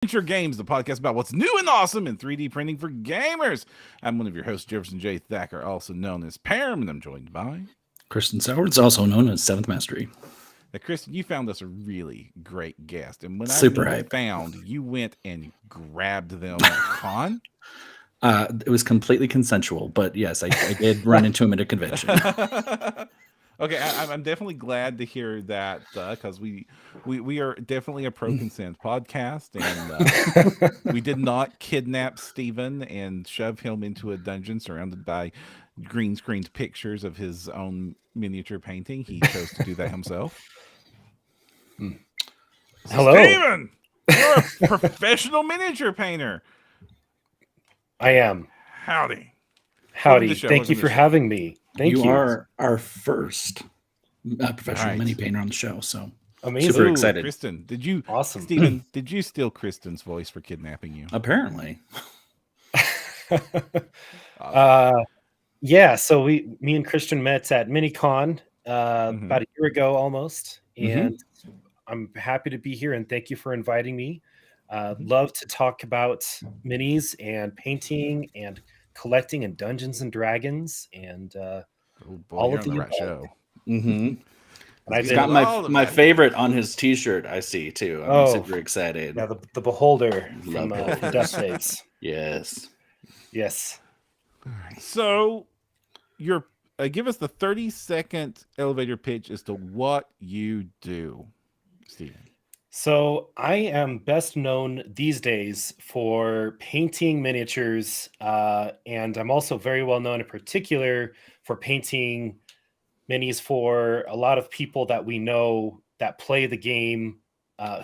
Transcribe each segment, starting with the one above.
Freelancer Games, the podcast about what's new and awesome in 3D printing for gamers. I'm one of your hosts, Jefferson J. Thacker, also known as Param, and I'm joined by Kristen Sowards, also known as Seventh Mastery. Kristen. You found us a really great guest, and when I Super mean hype. found, you went and grabbed them at con. It was completely consensual, but yes, I did run into him at a convention. Okay, I'm definitely glad to hear that because we are definitely a pro consent podcast, and we did not kidnap Steven and shove him into a dungeon surrounded by green screened pictures of his own miniature painting. He chose to do that himself. So Hello. Steven, you're a professional miniature painter. I am. Howdy. Howdy. Show, Thank you for having me. Thank you. You are our first professional Right. mini painter on the show, so Amazing. super excited. Kristen, did you Awesome. Steven, did you steal Kristen's voice for kidnapping you? Apparently. Yeah, so me and Christian met at MiniCon about a year ago almost, and I'm happy to be here and thank you for inviting me. Love to talk about minis and painting and collecting and Dungeons and Dragons and all of the right show. Mm-hmm. And I've He's been, got my favorite on his T-shirt. I see too. I'm super excited. Yeah, the Beholder from Love it. Death Saves. Yes. Yes. So, give us the 30-second elevator pitch as to what you do, Steven. So I am best known these days for painting miniatures, and I'm also very well known in particular for painting minis for a lot of people that we know that play the game,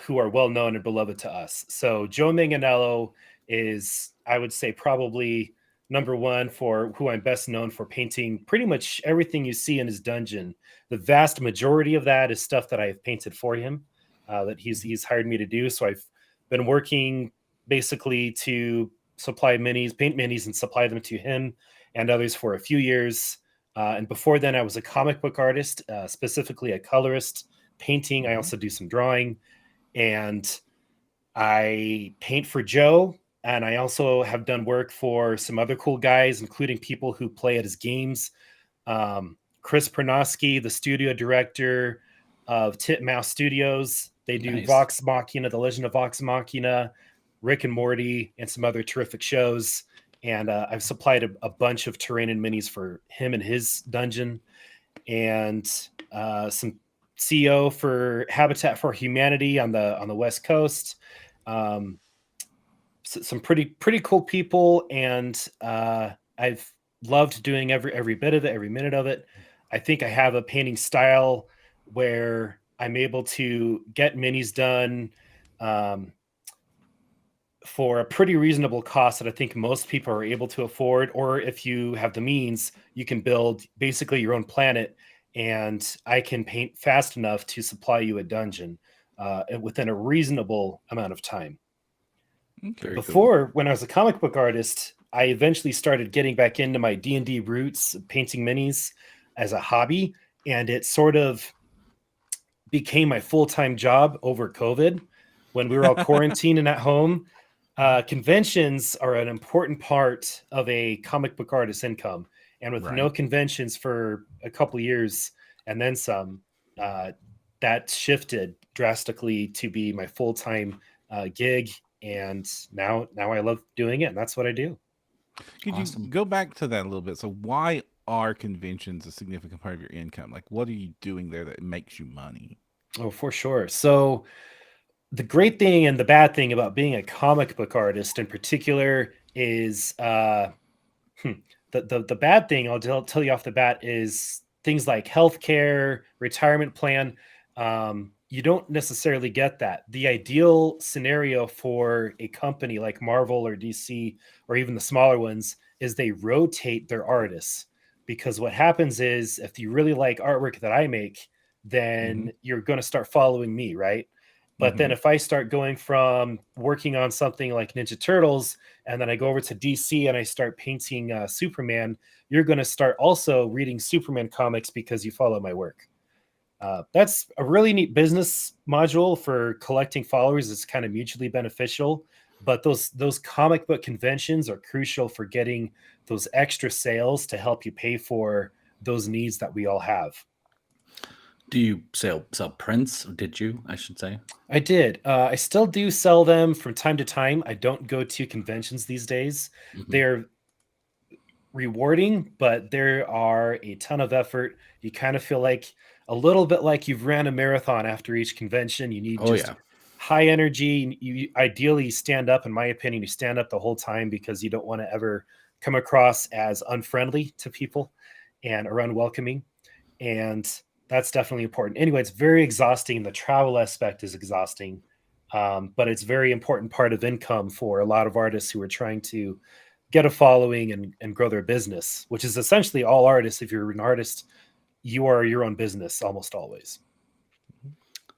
who are well known and beloved to us. So Joe Manganiello is, I would say, probably number one for who I'm best known for painting pretty much everything you see in his dungeon. The vast majority of that is stuff that I have painted for him. That he's hired me to do. So I've been working basically to paint minis and supply them to him and others for a few years. And before then, I was a comic book artist, specifically a colorist, painting. I also do some drawing, and I paint for Joe. And I also have done work for some other cool guys, including people who play at his games. Chris Pernosky, the studio director of Titmouse Studios. They do Vox Machina, The Legend of Vox Machina, Rick and Morty, and some other terrific shows. And I've supplied a bunch of terrain and minis for him and his dungeon, and some CEO for Habitat for Humanity on the West Coast. Some pretty cool people, and I've loved doing every bit of it, every minute of it. I think I have a painting style where I'm able to get minis done for a pretty reasonable cost that I think most people are able to afford. Or if you have the means, you can build basically your own planet, and I can paint fast enough to supply you a dungeon within a reasonable amount of time. Okay, Before, when I was a comic book artist, I eventually started getting back into my D&D roots, painting minis as a hobby, and it sort of became my full-time job over COVID when we were all quarantining at home. Conventions are an important part of a comic book artist's income, and with no conventions for a couple of years and then some, that shifted drastically to be my full-time gig, and now I love doing it, and that's what I do. Could you go back to that a little bit? So why are conventions a significant part of your income? Like, what are you doing there that makes you money? Oh, for sure. So the great thing and the bad thing about being a comic book artist in particular is the bad thing I'll tell you off the bat is things like healthcare, retirement plan. You don't necessarily get that. The ideal scenario for a company like Marvel or DC or even the smaller ones is they rotate their artists, because what happens is if you really like artwork that I make, then you're going to start following me, right? But then if I start going from working on something like Ninja Turtles and then I go over to DC and I start painting Superman, you're going to start also reading Superman comics because you follow my work. That's a really neat business module for collecting followers. It's kind of mutually beneficial, but those comic book conventions are crucial for getting those extra sales to help you pay for those needs that we all have. Do you sell prints? Did you, I should say? I did. I still do sell them from time to time. I don't go to conventions these days. Mhm. They're rewarding, but there are a ton of effort. You kind of feel like a little bit like you've ran a marathon after each convention. You need Oh, just yeah. high energy. You ideally stand up, in my opinion, you stand up the whole time because you don't want to ever come across as unfriendly to people and or unwelcoming. And that's definitely important. Anyway, it's very exhausting. The travel aspect is exhausting, but it's very important part of income for a lot of artists who are trying to get a following and grow their business, which is essentially all artists. If you're an artist, you are your own business almost always.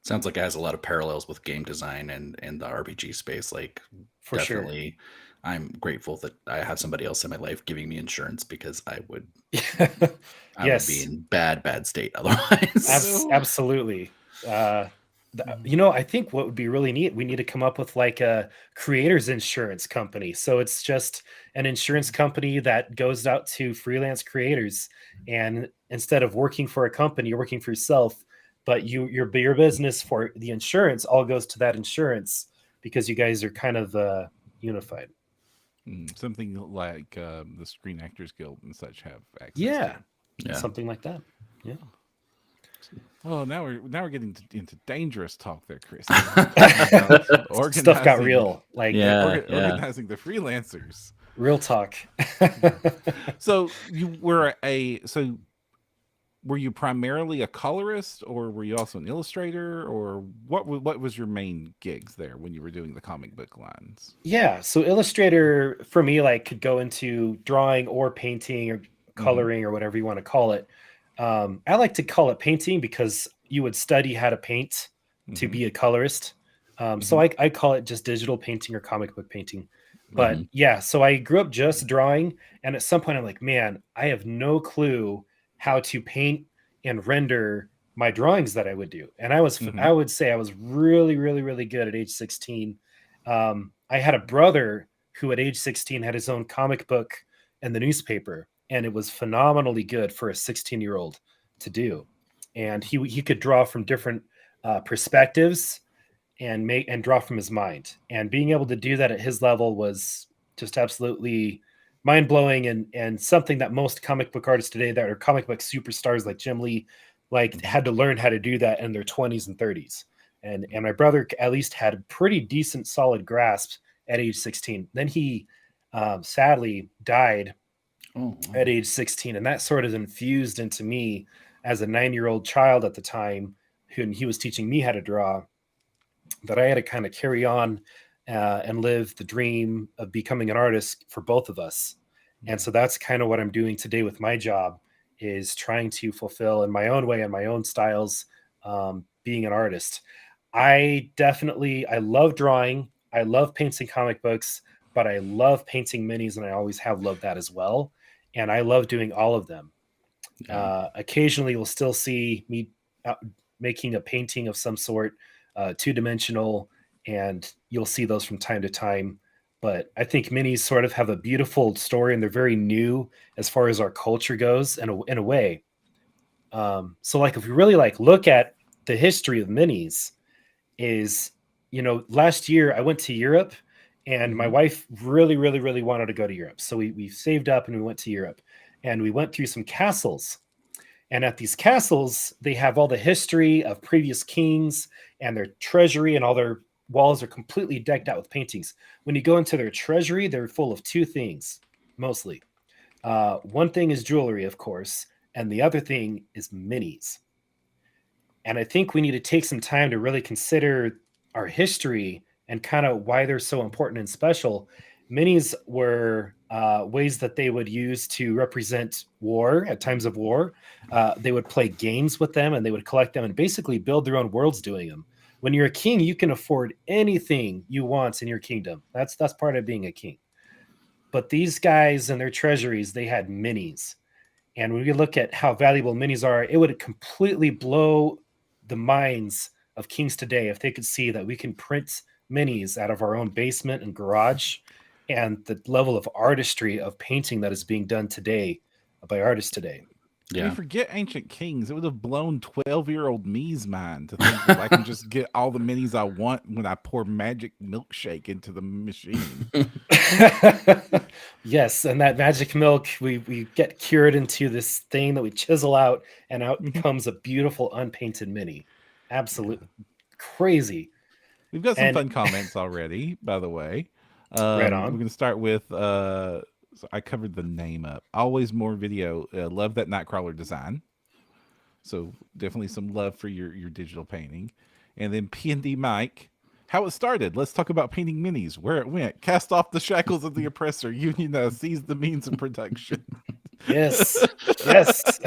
Sounds like it has a lot of parallels with game design and the RPG space. Like, For definitely, I'm grateful that I have somebody else in my life giving me insurance, because I would sure. would be in bad state otherwise. Absolutely. I think what would be really neat, we need to come up with like a creators insurance company. So it's just an insurance company that goes out to freelance creators, and instead of working for a company, you're working for yourself, but your business for the insurance all goes to that insurance because you guys are kind of unified. Something like the Screen Actors Guild and such have access Yeah, to. Yeah. something like that. Yeah. Oh, now we're getting into dangerous talk there, Chris. Stuff got real. Like organizing the freelancers. real talk. So were you primarily a colorist, or were you also an illustrator, or what was your main gigs there when you were doing the comic book lines? Yeah, so Illustrator for me like could go into drawing or painting or coloring or whatever you want to call it. I like to call it painting because you would study how to paint to be a colorist. So I call it just digital painting or comic book painting. But yeah, so I grew up just drawing, and at some point I'm like, man, I have no clue how to paint and render my drawings that I would do. And I would say I was really, really, really good at age 16. I had a brother who at age 16 had his own comic book in the newspaper, and it was phenomenally good for a 16-year-old to do. And he could draw from different perspectives and draw from his mind. And being able to do that at his level was just absolutely mind blowing, and something that most comic book artists today that are comic book superstars like Jim Lee had to learn how to do that in their 20s and 30s. And my brother at least had a pretty decent solid grasp at age 16. Then he sadly died at age 16, and that sort of infused into me as a 9-year-old child at the time, who he was teaching me how to draw, that I had to kind of carry on and live the dream of becoming an artist for both of us. And so that's kind of what I'm doing today with my job, is trying to fulfill in my own way and my own styles, being an artist. I love drawing. I love painting comic books, but I love painting minis, and I always have loved that as well. And I love doing all of them. Occasionally you'll still see me making a painting of some sort, two-dimensional, and you'll see those from time to time. But I think minis sort of have a beautiful story, and they're very new as far as our culture goes in a way. So like if we really look at the history of minis, is, last year I went to Europe, and my wife really, really, really wanted to go to Europe. So we saved up and we went to Europe, and we went through some castles. And at these castles, they have all the history of previous kings and their treasury, and all their walls are completely decked out with paintings. When you go into their treasury, they're full of two things, mostly. One thing is jewelry, of course, and the other thing is minis. And I think we need to take some time to really consider our history and kind of why they're so important and special. Minis were ways that they would use to represent war at times of war. They would play games with them, and they would collect them and basically build their own worlds doing them. When you're a king, you can afford anything you want in your kingdom. That's part of being a king. But these guys and their treasuries, they had minis. And when we look at how valuable minis are, it would completely blow the minds of kings today, if they could see that we can print minis out of our own basement and garage, and the level of artistry of painting that is being done today by artists today. We Yeah. forget ancient kings. It would have blown 12-year-old me's mind to think that I can just get all the minis I want when I pour magic milkshake into the machine. Yes, and that magic milk, we get cured into this thing that we chisel out, and out comes a beautiful unpainted mini. Absolutely crazy. We've got some And fun comments already, by the way. right We're on. going to start with, so I covered the name up. Always more video. Love that Nightcrawler design. So definitely some love for your digital painting. And then P&D Mike, how it started. Let's talk about painting minis, where it went. Cast off the shackles of the oppressor. Unionize, seize the means of production. Yes. Yes.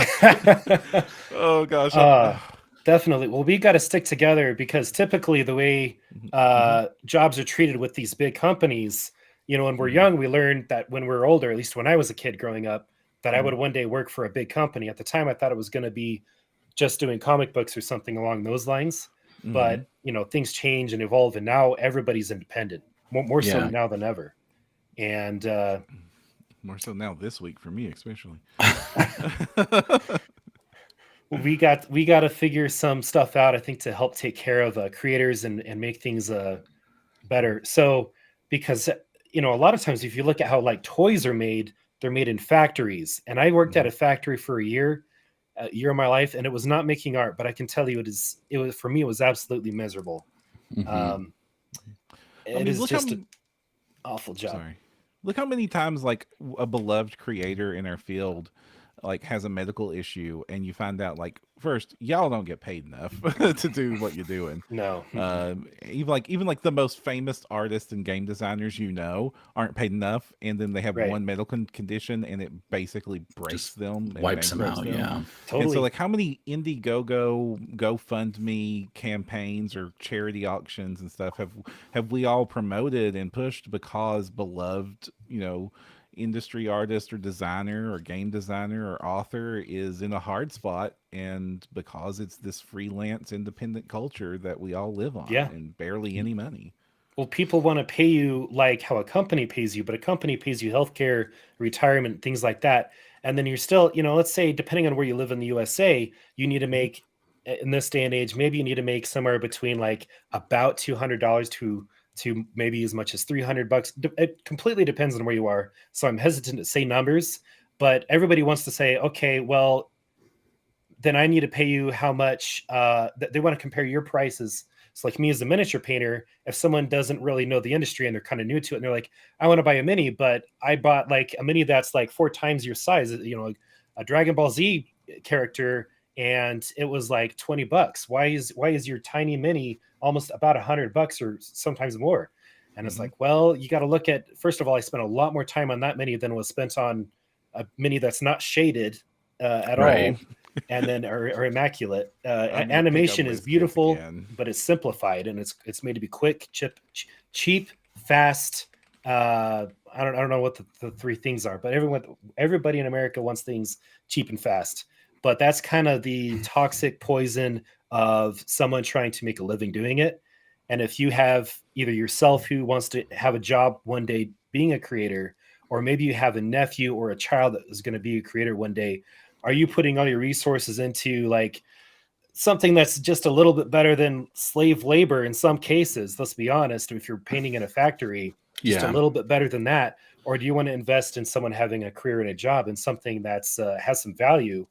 Oh, gosh. Definitely. Well, we got to stick together, because typically the way jobs are treated with these big companies, when we're young, we learned that when we're older, at least when I was a kid growing up, that I would one day work for a big company. At the time, I thought it was going to be just doing comic books or something along those lines. But, things change and evolve, and now everybody's independent, more so now than ever. And more so now this week for me, especially. we got to figure some stuff out, I think, to help take care of creators and make things better. So, because a lot of times, if you look at how like toys are made, they're made in factories. And I worked at a factory for a year of my life, and it was not making art, but I can tell you it was for me, it was absolutely miserable. It is just an awful job. Sorry. Look how many times like a beloved creator in our field like has a medical issue, and you find out like first y'all don't get paid enough to do what you're doing. No. Even like the most famous artists and game designers aren't paid enough, and then they have one medical condition and it basically breaks them, wipes them out. Yeah, totally. And so like how many Indiegogo, GoFundMe campaigns or charity auctions and stuff have we all promoted and pushed because beloved industry artist or designer or game designer or author is in a hard spot, and because it's this freelance independent culture that we all live on, and barely any money. Well, people want to pay you like how a company pays you, but a company pays you healthcare, retirement, things like that. And then you're still, let's say, depending on where you live in the USA, you need to make, in this day and age, maybe you need to make somewhere between like about $200 to maybe as much as $300. It completely depends on where you are. So I'm hesitant to say numbers, but everybody wants to say, okay, well, then I need to pay you how much. They want to compare your prices. So like me as a miniature painter, if someone doesn't really know the industry and they're kind of new to it, and they're like, I want to buy a mini, but I bought like a mini that's like 4 times your size, a Dragon Ball Z character, and it was like $20. Why is your tiny mini almost about $100 or sometimes more? And it's like, well, you got to look at, first of all, I spent a lot more time on that mini than was spent on a mini that's not shaded at all, and then or immaculate. Animation is beautiful, but it's simplified, and it's made to be quick, cheap, fast. I don't know what the 3 things are, but everybody in America wants things cheap and fast. But that's kind of the toxic poison of someone trying to make a living doing it. And if you have either yourself who wants to have a job one day being a creator, or maybe you have a nephew or a child that is going to be a creator one day, are you putting all your resources into like something that's just a little bit better than slave labor in some cases? Let's be honest. If you're painting in a factory, just a little bit better than that. Or do you want to invest in someone having a career and a job and something that's has some value?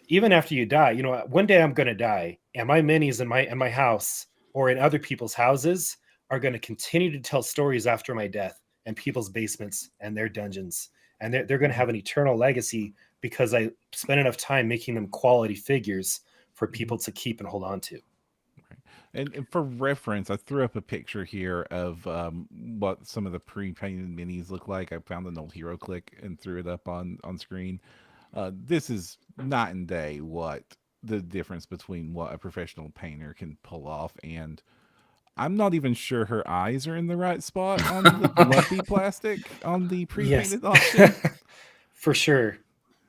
Even after you die, one day I'm going to die, and my minis in my house or in other people's houses are going to continue to tell stories after my death, and people's basements and their dungeons. And they're going to have an eternal legacy because I spent enough time making them quality figures for people to keep and hold on to. And for reference, I threw up a picture here of what some of the pre-painted minis look like. I found an old Hero Click and threw it up on screen. This is night and day what the difference between what a professional painter can pull off, and I'm not even sure her eyes are in the right spot on the lumpy plastic on the pre-painted option. For sure.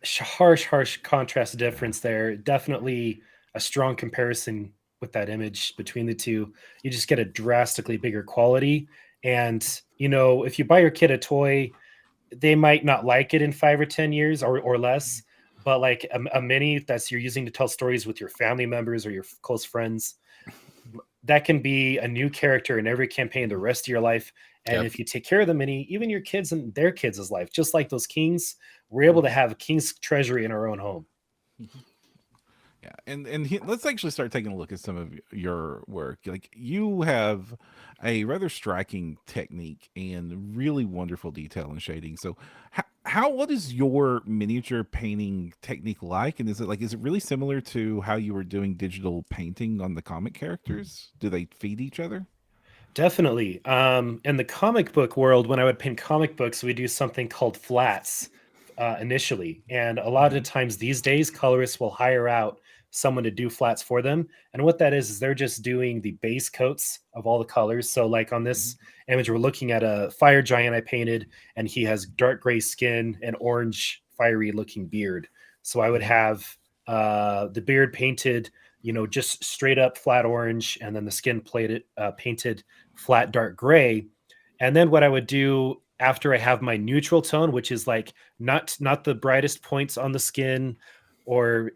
Harsh contrast difference there. Definitely a strong comparison with that image between the two. You just get a drastically bigger quality. And, you know, if you buy your kid a toy, they might not like it in 5 or 10 years or less. But like a mini that's you're using to tell stories with your family members or your close friends, that can be a new character in every campaign the rest of your life. And Yep. if you take care of the mini, even your kids and their kids' life, just like those kings, we're able to have a king's treasury in our own home. Yeah, and let's actually start taking a look at some of your work. Like you have a rather striking technique and really wonderful detail and shading. So, what is your miniature painting technique like? And is it really similar to how you were doing digital painting on the comic characters? Do they feed each other? Definitely. In the comic book world, when I would paint comic books, we do something called flats initially. And a lot of times these days, colorists will hire out someone to do flats for them. And what that is they're just doing the base coats of all the colors. So, like on this image, we're looking at a fire giant I painted, and he has dark gray skin and orange, fiery looking beard. So, I would have the beard painted, you know, just straight up flat orange, and then the skin plated, painted flat dark gray. And then what I would do after I have my neutral tone, which is like not the brightest points on the skin, or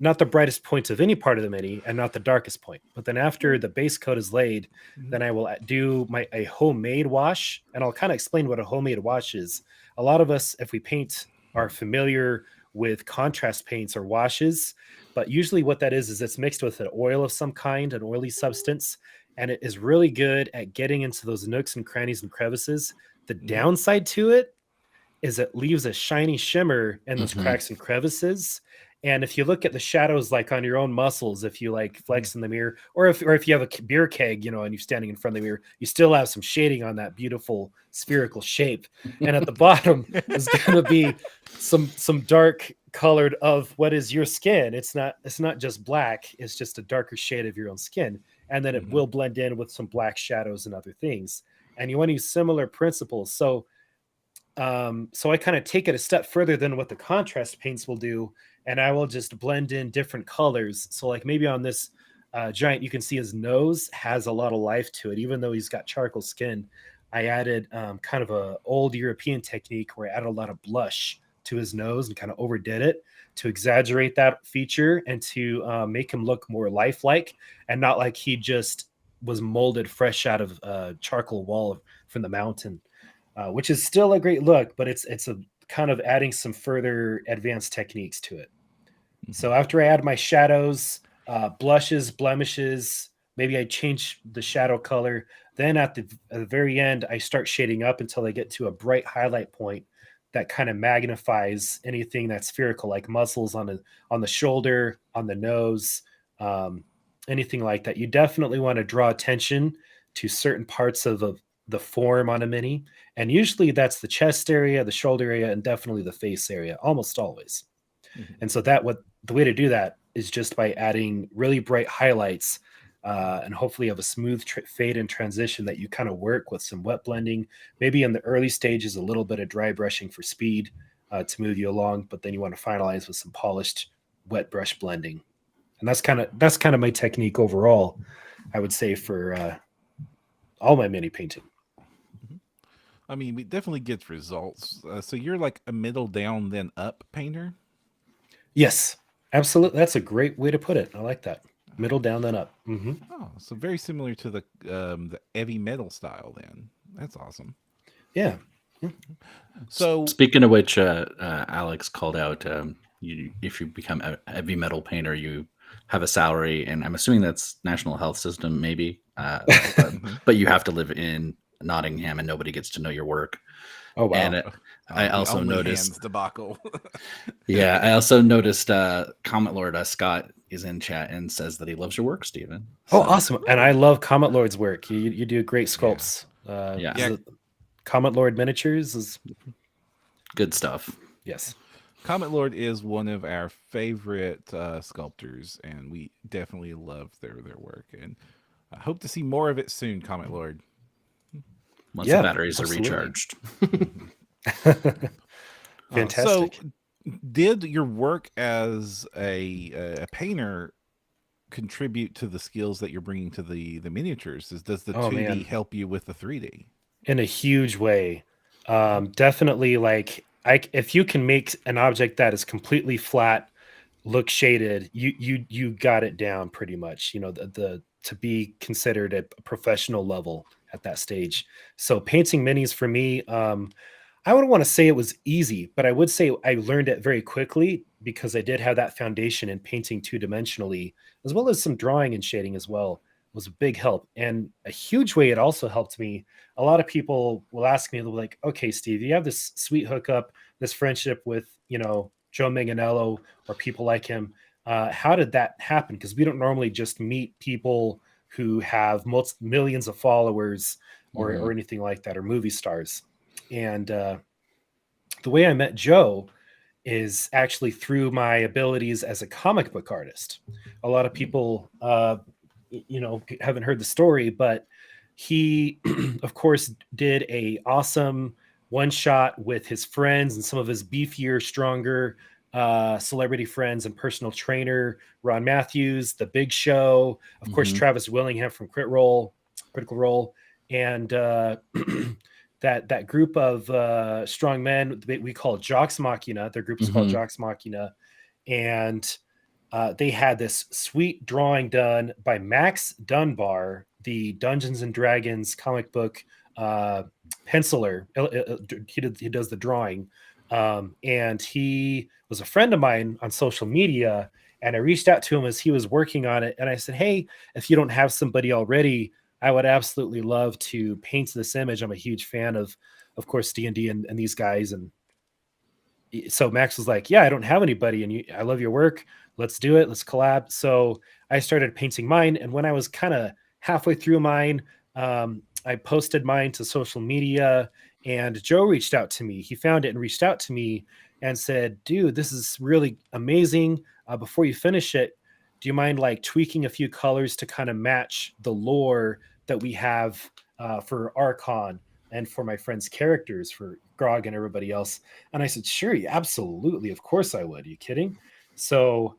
not the brightest points of any part of the mini, and not the darkest point. But then after the base coat is laid, then I will do a homemade wash, and I'll kind of explain what a homemade wash is. A lot of us, if we paint, are familiar with contrast paints or washes, but usually what that is it's mixed with an oil of some kind, an oily substance, and it is really good at getting into those nooks and crannies and crevices. The downside to it is it leaves a shiny shimmer in those cracks and crevices. And if you look at the shadows, like on your own muscles, if you like flex in the mirror, or if you have a beer keg, you know, and you're standing in front of the mirror, you still have some shading on that beautiful spherical shape. And at the bottom is going to be some dark colored of what is your skin. It's not just black. It's just a darker shade of your own skin. And then it will blend in with some black shadows and other things. And you want to use similar principles. So I kind of take it a step further than what the contrast paints will do, and I will just blend in different colors. So like maybe on this giant, you can see his nose has a lot of life to it, even though he's got charcoal skin. I added kind of a old European technique where I added a lot of blush to his nose and kind of overdid it to exaggerate that feature and to make him look more lifelike and not like he just was molded fresh out of charcoal wall from the mountain. Which is still a great look, but it's a kind of adding some further advanced techniques to it. So after I add my shadows, blushes, blemishes, maybe I change the shadow color. Then at the very end, I start shading up until I get to a bright highlight point that kind of magnifies anything that's spherical, like muscles on the shoulder, on the nose, anything like that. You definitely want to draw attention to certain parts of the form on a mini, and usually that's the chest area, the shoulder area, and definitely the face area, almost always. And so the way to do that is just by adding really bright highlights, and hopefully have a smooth fade and transition that you kind of work with some wet blending, maybe in the early stages a little bit of dry brushing for speed to move you along, but then you want to finalize with some polished wet brush blending. And that's kind of my technique overall, I would say, for all my mini painting. I mean, it definitely gets results. So you're like a middle down then up painter? Yes, absolutely. That's a great way to put it. I like that. Middle down then up. Oh, so very similar to the heavy metal style then. That's awesome. Yeah. So speaking of which, Alex called out, if you become a heavy metal painter, you have a salary, and I'm assuming that's national health system, maybe, but you have to live in Nottingham and nobody gets to know your work. Oh wow. And I also noticed debacle. Yeah, I also noticed Comet Lord Scott is in chat and says that he loves your work, Stephen. So. Oh, awesome! And I love Comet Lord's work. You do great sculpts. Yeah. Comet Lord Miniatures is good stuff. Yes. Comet Lord is one of our favorite sculptors, and we definitely love their work. And I hope to see more of it soon, Comet Lord. Once the batteries are recharged. Fantastic. So, did your work as a painter contribute to the skills that you're bringing to the miniatures? Does the Oh 2D man, help you with the 3D? in a huge way. Definitely, like if you can make an object that is completely flat, look shaded, you got it down pretty much. You know, the to be considered a professional level at that stage. So painting minis for me, I wouldn't want to say it was easy, but I would say I learned it very quickly because I did have that foundation in painting two-dimensionally, as well as some drawing and shading as well. It was a big help. And a huge way it also helped me. A lot of people will ask me, they'll be like, okay, Steve, you have this sweet hookup, this friendship with, Joe Manganiello or people like him. How did that happen? Because we don't normally just meet people who have millions of followers or anything like that, or movie stars. And the way I met Joe is actually through my abilities as a comic book artist. A lot of people, haven't heard the story, but he, of course, did a awesome one shot with his friends and some of his beefier, stronger celebrity friends and personal trainer Ron Matthews, The Big Show, of course, Travis Willingham from Critical Role, and that group of strong men we call Jocks Machina. Their group is called Jocks Machina, and they had this sweet drawing done by Max Dunbar, the Dungeons and Dragons comic book penciler. He does the drawing, and he was a friend of mine on social media. And I reached out to him as he was working on it, and I said, "Hey, if you don't have somebody already, I would absolutely love to paint this image. I'm a huge fan of course, D&D and these guys." And so Max was like, "Yeah, I don't have anybody, and I love your work. Let's do it. Let's collab." So I started painting mine, and when I was kind of halfway through mine, I posted mine to social media, and Joe reached out to me. He found it and reached out to me and said, "Dude, this is really amazing. Before you finish it, do you mind like tweaking a few colors to kind of match the lore that we have for Archon and for my friends' characters, for Grog and everybody else?" And I said, "Sure, absolutely. Of course I would. Are you kidding?" So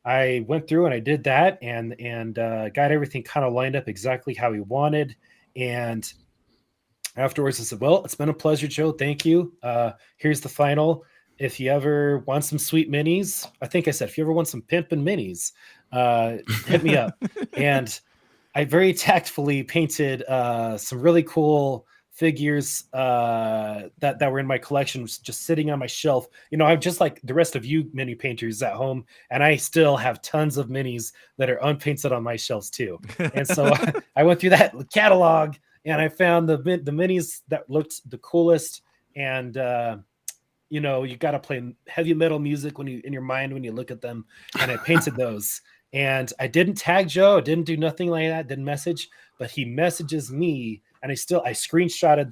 I went through and I did that and got everything kind of lined up exactly how he wanted. And afterwards, I said, "Well, it's been a pleasure, Joe. Thank you. Here's the final. If you ever want some sweet minis," I think I said, "if you ever want some pimpin' minis, hit me up." And I very tactfully painted some really cool figures that were in my collection, just sitting on my shelf. I'm just like the rest of you mini painters at home, and I still have tons of minis that are unpainted on my shelves too. And so I went through that catalog and I found the minis that looked the coolest. And you got to play heavy metal music when you in your mind when you look at them, and I painted those. And I didn't tag Joe, didn't do nothing like that, didn't message, but he messages me, and I screenshotted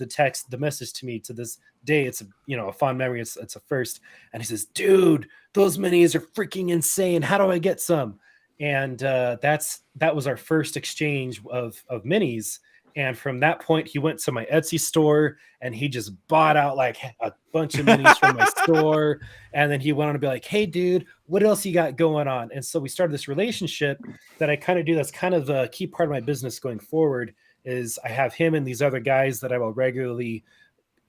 the message to me to this day. It's a fond memory. It's a first. And he says, "Dude, those minis are freaking insane. How do I get some?" And that was our first exchange of minis. And from that point, he went to my Etsy store and he just bought out like a bunch of minis from my store. And then he went on to be like, "Hey, dude, what else you got going on?" And so we started this relationship that I kind of do. That's kind of a key part of my business going forward. Is I have him and these other guys that I will regularly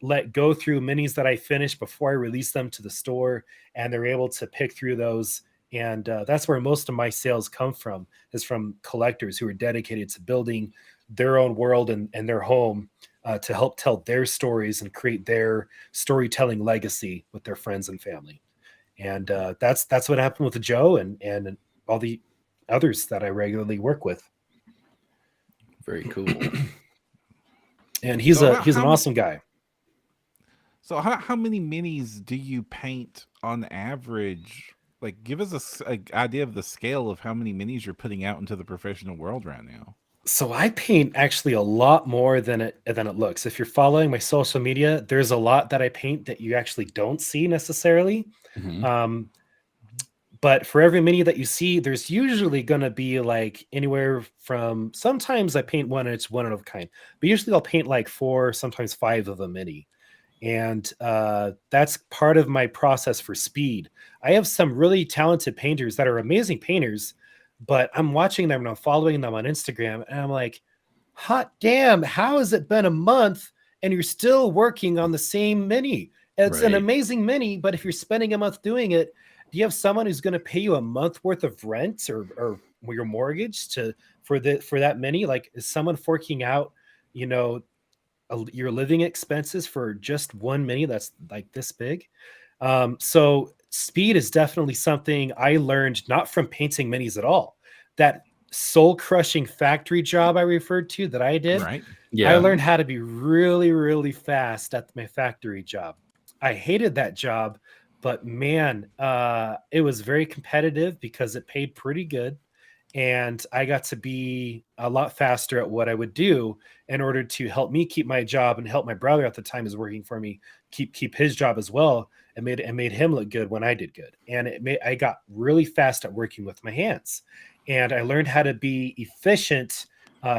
let go through minis that I finish before I release them to the store, and they're able to pick through those. And that's where most of my sales come from, is from collectors who are dedicated to building their own world and their home to help tell their stories and create their storytelling legacy with their friends and family. And that's what happened with Joe and all the others that I regularly work with. Very cool. And he's an awesome guy. So how many minis do you paint on average? Like, give us a idea of the scale of how many minis you're putting out into the professional world right now. So I paint actually a lot more than it looks. If you're following my social media, there's a lot that I paint that you actually don't see necessarily. But for every mini that you see, there's usually going to be like anywhere from, sometimes I paint one and it's one of a kind, but usually I'll paint like 4, sometimes 5 of a mini. And that's part of my process for speed. I have some really talented painters that are amazing painters but I'm watching them and I'm following them on Instagram, and I'm like, hot damn, how has it been a month and you're still working on the same mini? It's an Right. amazing mini, but if you're spending a month doing it, do you have someone who's going to pay you a month worth of rent or your mortgage for that mini? Like, is someone forking out, you know, your living expenses for just one mini that's like this big? So speed is definitely something I learned not from painting minis at all. That soul crushing factory job I referred to that I did, Right. I Yeah. learned how to be really, really fast at my factory job. I hated that job, but man, it was very competitive because it paid pretty good. And I got to be a lot faster at what I would do in order to help me keep my job and help my brother at the time is working for me keep his job as well. And made him look good when I did good. And I got really fast at working with my hands, and I learned how to be efficient.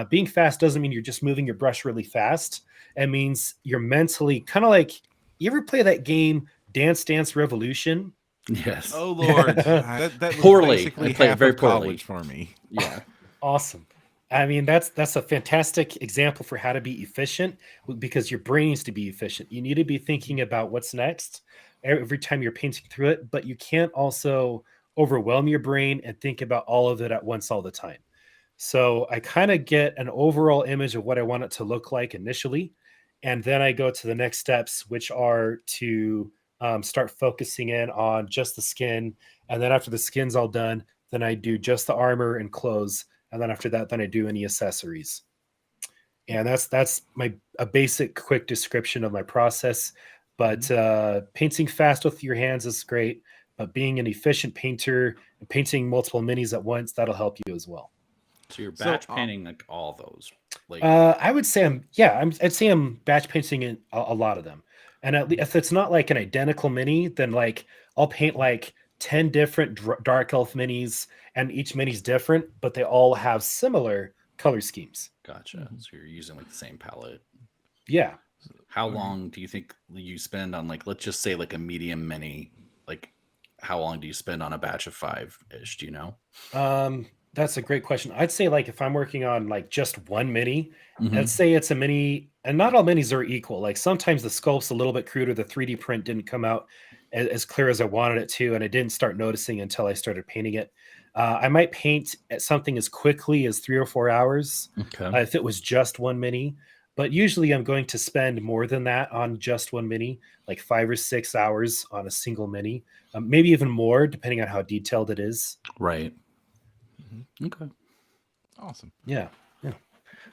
Being fast doesn't mean you're just moving your brush really fast. It means you're mentally kind of like, you ever play that game Dance Dance Revolution? Yes. Oh Lord, that was Poorly. basically I played it half very of college poorly. for me. Yeah. Awesome. I mean, that's a fantastic example for how to be efficient, because your brain needs to be efficient. You need to be thinking about what's next every time you're painting through it, but you can't also overwhelm your brain and think about all of it at once all the time. So I kind of get an overall image of what I want it to look like initially. And then I go to the next steps, which are to start focusing in on just the skin. And then after the skin's all done, then I do just the armor and clothes. And then after that, then I do any accessories. And that's a basic quick description of my process. But painting fast with your hands is great. But being an efficient painter and painting multiple minis at once, that'll help you as well. So you're batch painting like all those. Like I would say I'd say I'm batch painting in a lot of them. And if it's not like an identical mini, then like I'll paint like 10 different dark elf minis, and each mini's different, but they all have similar color schemes. Gotcha. So you're using like the same palette. Yeah. How long do you think you spend on, like, let's just say like a medium mini? Like, how long do you spend on a batch of 5-ish? Do you know? That's a great question. I'd say like if I'm working on like just one mini, Mhm. let's say it's a mini, and not all minis are equal. Like sometimes the sculpt's a little bit cruder. The 3D print didn't come out as clear as I wanted it to, and I didn't start noticing until I started painting it. I might paint at something as quickly as 3 or 4 hours Okay. if it was just one mini. But usually I'm going to spend more than that on just one mini, like 5 or 6 hours on a single mini, maybe even more, depending on how detailed it is. Right. Mm-hmm. Okay. Awesome. Yeah.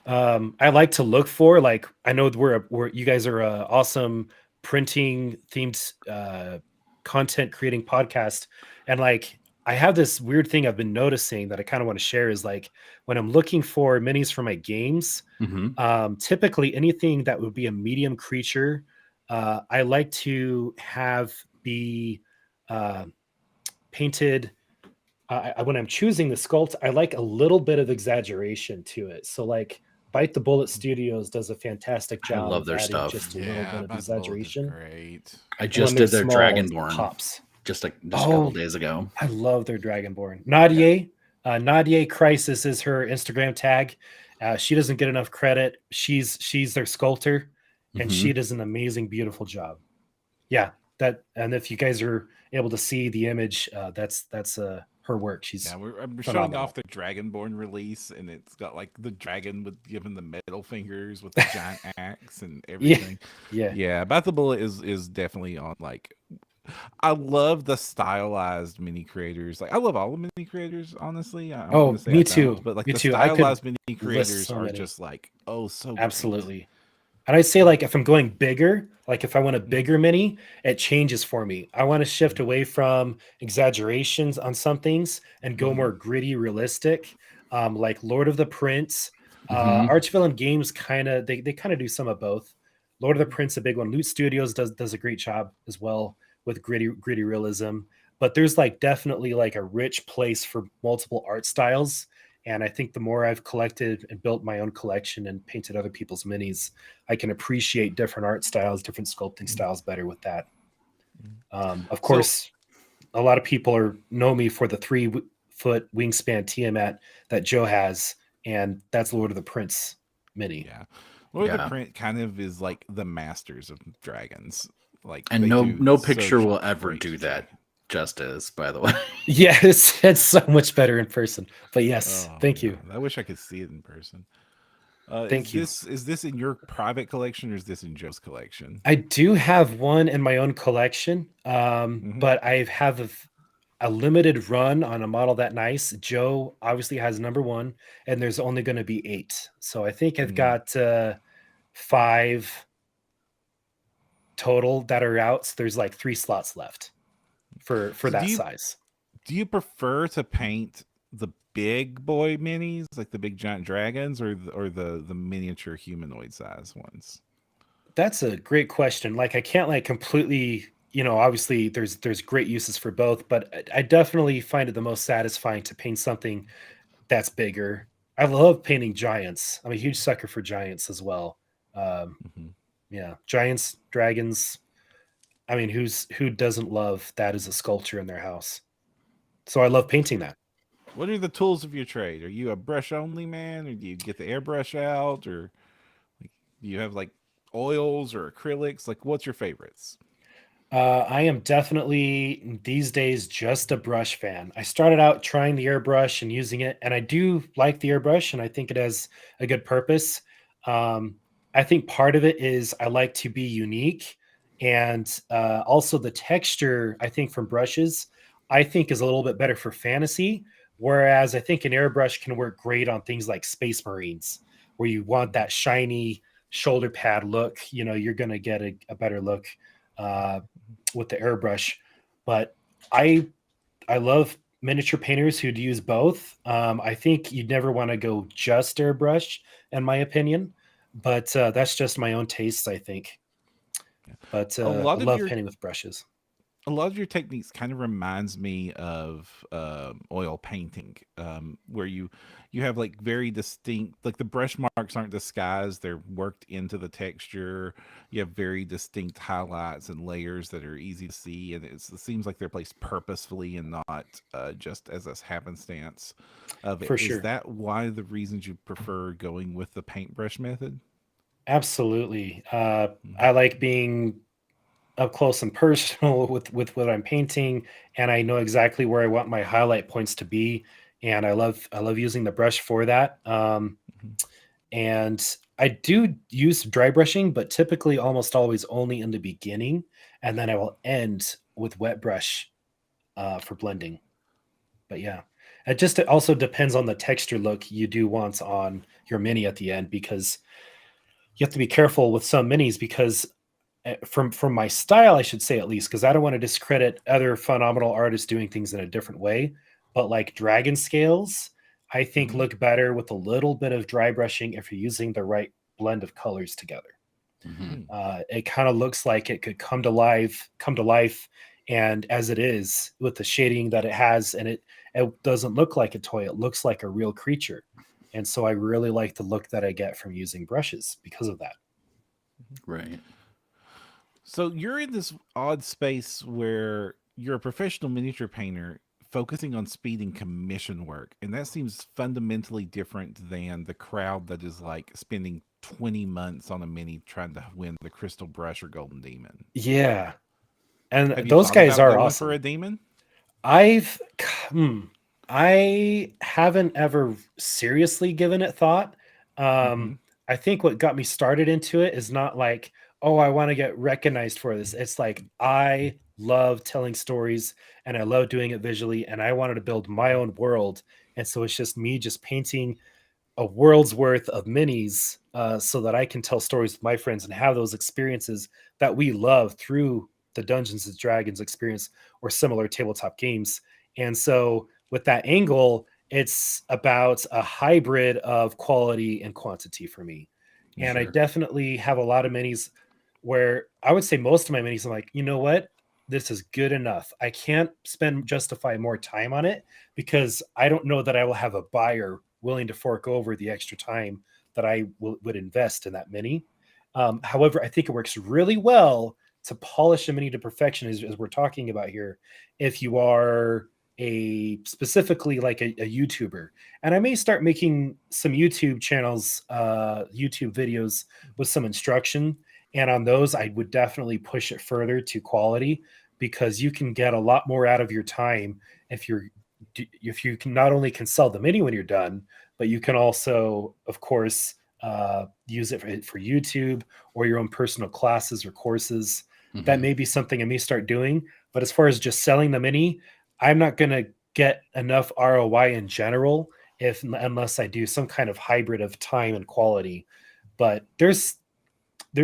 I like to look for, like, I know we're you guys are a awesome printing themed content creating podcast, and like I have this weird thing I've been noticing that I kind of want to share is like when I'm looking for minis for my games, typically anything that would be a medium creature, I like to have be painted. When I'm choosing the sculpt, I like a little bit of exaggeration to it. So like Bite the Bullet Studios does a fantastic job. I love of their adding stuff. just a little bit of exaggeration. Great. I And just when they're did their small, Dragonborn pops. just a couple days ago. I love their Dragonborn. Nadia, Nadia Crisis is her Instagram tag. She doesn't get enough credit. She's their sculptor, and she does an amazing, beautiful job. Yeah, and if you guys are able to see the image, that's her work. She's we're showing off the Dragonborn release, and it's got like the dragon with giving the middle fingers with the giant axe and everything. Yeah. About the Bullet is definitely on. Like, I love the stylized mini creators. Like, I love all the mini creators, honestly. Me too. But like Me the too. stylized mini creators so are many. just like, so absolutely. Great. And I'd say like if I'm going bigger, like if I want a bigger mini, it changes for me. I want to shift away from exaggerations on some things and go more gritty, realistic. Like Lord of the Prince, Archvillain Games they kind of do some of both. Lord of the Prince, a big one. Loot Studios does a great job as well with gritty realism. But there's like definitely like a rich place for multiple art styles. And I think the more I've collected and built my own collection and painted other people's minis, I can appreciate different art styles, different sculpting styles better with that. Of course, a lot of people know me for the foot wingspan Tiamat that Joe has, and that's Lord of the Prince mini. Yeah. Lord of the Prince kind of is like the masters of dragons. Like, and they do no such picture will ever great do that dragon- justice, by the way. Yeah, it's so much better in person. But yes, Oh, thank you. I wish I could see it in person. Thank you. Is this in your private collection or is this in Joe's collection? I do have one in my own collection, Mhm. but I have a limited run on a model that nice. Joe obviously has number one, and there's only going to be 8. So I think I've got 5 total that are out. So there's like 3 slots left for So that size. do you prefer to paint the big boy minis, like the big giant dragons, or the miniature humanoid size ones? That's a great question. Like, I can't like completely, obviously there's great uses for both, but I definitely find it the most satisfying to paint something that's bigger. I love painting giants. I'm a huge sucker for giants as well. Um, yeah, giants, dragons. I mean, who doesn't love that as a sculpture in their house? So I love painting that. What are the tools of your trade? Are you a brush only man, or do you get the airbrush out, or like, do you have like oils or acrylics? Like, what's your favorites? I am definitely these days just a brush fan. I started out trying the airbrush and using it, and I do like the airbrush, and I think it has a good purpose. Um, I think part of it is I like to be unique, and also the texture. I think from brushes, I think is a little bit better for fantasy, whereas I think an airbrush can work great on things like Space Marines, where you want that shiny shoulder pad look. You're going to get a better look. With the airbrush, but I love miniature painters who'd use both. I think you'd never want to go just airbrush, in my opinion, but that's just my own tastes, I think. But A I lot of love your painting with brushes. techniques kind of reminds me of oil painting, where you have like very distinct, like the brush marks aren't disguised, they're worked into the texture. You have very distinct highlights and layers that are easy to see, and it seems like they're placed purposefully and not just as a happenstance of it. For Is sure. that why the reasons you prefer going with the paintbrush method? Absolutely. I like being up close and personal with what I'm painting, and I know exactly where I want my highlight points to be, and I love using the brush for that. Mhm. And I do use dry brushing, but typically almost always only in the beginning, and then I will end with wet brush for blending. But yeah, it also depends on the texture look you do want on your mini at the end, because you have to be careful with some minis, because from my style, I should say, at least, because I don't want to discredit other phenomenal artists doing things in a different way. But like dragon scales, I think Mhm. look better with a little bit of dry brushing if you're using the right blend of colors together. Mhm. It kind of looks like it could come to life, and as it is with the shading that it has, and it doesn't look like a toy; it looks like a real creature. And so I really like the look that I get from using brushes because of that. Right. So you're in this odd space where you're a professional miniature painter focusing on speed and commission work. And that seems fundamentally different than the crowd that is like spending 20 months on a mini trying to win the crystal brush or golden demon. Yeah, and Have you those thought guys about are going for awesome. a demon? I've hmm, I haven't ever seriously given it thought. Mm-hmm. I think what got me started into it is not like, oh, I want to get recognized for this. It's like I love telling stories, and I love doing it visually, and I wanted to build my own world. And so it's just me just painting a world's worth of minis, so that I can tell stories with my friends and have those experiences that we love through the Dungeons and Dragons experience or similar tabletop games. And so, with that angle, it's about a hybrid of quality and quantity for me. And I Sure. definitely have a lot of minis where I would say most of my minis, I'm like, you know what? This is good enough. I can't justify more time on it, because I don't know that I will have a buyer willing to fork over the extra time that I would invest in that mini. However, I think it works really well to polish a mini to perfection, as we're talking about here. If you are specifically like a YouTuber, and I may start making some YouTube channels, YouTube videos with some instruction. And on those, I would definitely push it further to quality, because you can get a lot more out of your time if you can not only can sell the mini when you're done, but you can also, of course, use it for YouTube or your own personal classes or courses. That may be something I may start doing. But as far as just selling the mini, I'm not going to get enough ROI in general unless I do some kind of hybrid of time and quality. But there's